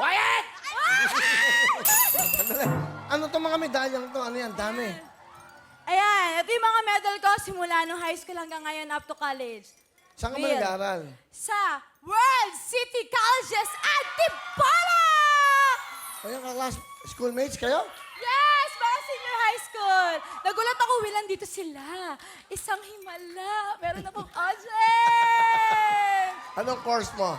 Quiet! Ano itong mga medalyang to? Ano yan? Dami. Ayan, ito yung mga medal ko simula nung high school hanggang ngayon up to college. Saan ka ba Real. nag-aaral? Sa World City Colleges Antipolo! Ayun, ka-class, schoolmates kayo? Yes, mga senior high school. Nagulat ako, Will, dito sila. Isang himala. Meron akong audience. Anong course mo?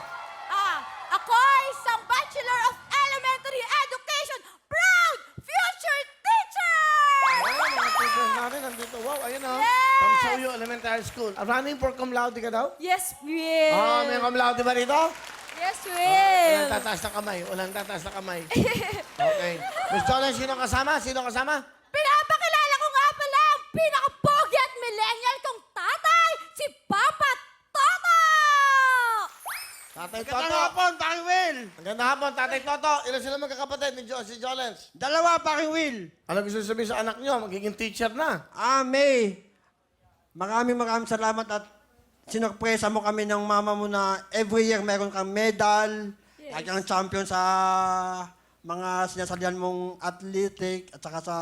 Ako ay isang Bachelor of Elementary Education proud future teacher! Ayun, mga teachers natin nandito. Wow, ayun o. Yes! From Soyo Elementary School. Running for cum laude ka daw? Yes, Will. May cum laude ba rito? Yes, Will. Walang tataas na kamay. Walang tataas na kamay. Okay. Miss Jolen, sino kasama? Sino kasama? Pinapakilala ko nga pala ang pinaka-pogi at millennial kong tatay, si Papa Toto! Tatay Magandang Toto. hapon, Paring Will! Magandang hapon, Tatay Toto. Ilan sila magkakapatid ni si Jolens? Dalawa, Paring Will. Ano gusto sabihin sa anak nyo? Magiging teacher na. May. Maraming salamat at sinurpresa mo kami ng mama mo na every year meron kang medal, yes. Kang champion sa mga sinasalihan mong athletic at saka sa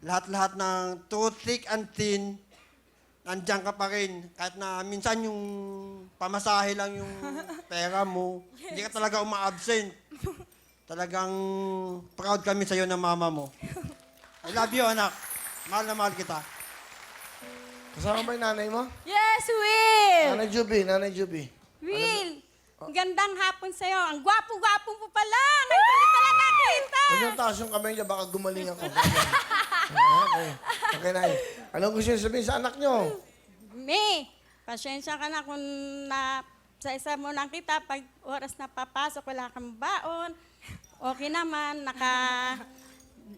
lahat-lahat ng through thick and thin, nandiyan ka pa rin. Kahit na minsan yung pamasahe lang yung pera mo, yes. Hindi ka talaga uma-absent. Talagang proud kami sa'yo ng mama mo. I love you, anak. Mahal na mahal kita. Kasama ba yung nanay mo? Yes, Will! Nanay Juby, Nanay Juby. Will, gandang hapon sa'yo. Ang gwapo-gwapo mo pala. Ngayon ko pala nakita. Huwag yung taas yung kamay niya, baka gumaling ako. Okay. Okay, Nay. Anong gusto niyo sabihin sa anak niyo? May, pasensya ka na kung sa isa mo lang kita. Pag oras na papasok, wala kang baon. Okay naman,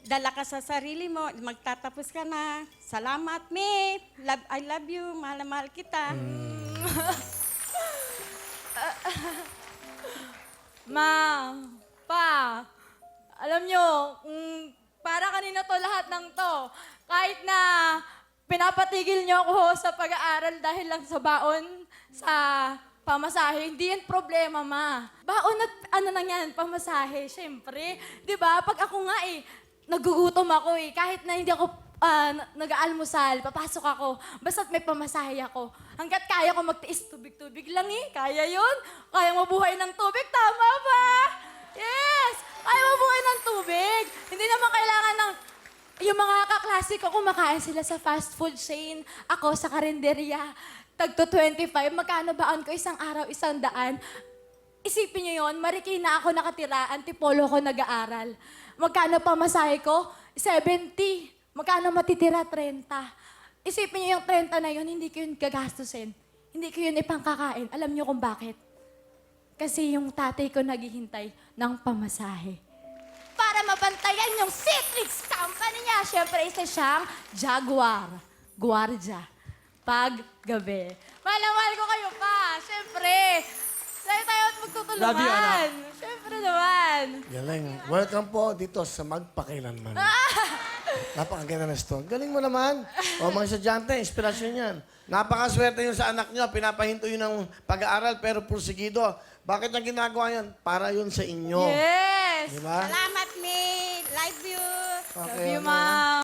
dala ka sa sarili mo, magtatapos ka na. Salamat, May. I love you. Mahal na mahal kita. Ma, Pa, alam nyo, para kanina to lahat ng to. Kahit na pinapatigil nyo ako sa pag-aaral dahil lang sa baon, sa pamasahe, hindi yan problema, Ma. Baon at ano nang yan, pamasahe, syempre. Di ba? Pag ako nga nagugutom ako kahit na hindi ako nag-aalmusal, papasok ako, basta't may pamasahe ako. Hanggat kaya ko magtiis tubig-tubig lang kaya yun. Kaya mabuhay ng tubig, tama ba? Yes! Kaya mabuhay ng tubig. Hindi naman kailangan ng... Yung mga kaklase ko, kumakain sila sa fast food chain. Ako sa karinderya. Tagto 25, magkano baon ko isang araw, 100. Isipin niyo yon, Marikina ako nakatira, Antipolo ko nag-aaral. Magkano pamasahe ko? 70. Magkano matitira? 30. Isipin niyo yung 30 na yun, hindi ko yun gagastusin. Hindi ko yun ipangkakain. Alam niyo kung bakit? Kasi yung tatay ko naghihintay ng pamasahe. Para mabantayan yung Citrix company niya. Siyempre, isa siyang Jaguar. Guardia. Pag gabi. Mahal ko kayo pa. Siyempre. Tayo at magtutulungan. Love you, anak. Siyempre naman. Galing. Welcome po dito sa Magpakilanman. Napakaganda na store. Galing mo naman. O mga estudyante, inspirasyon yan. Napakaswerte yun sa anak niyo. Pinapahinto yun ng pag-aaral pero pursigido. Bakit niya ginagawa yan? Para yun sa inyo. Yes. Di ba? Salamat, May. Love you. Love you, Ma'am.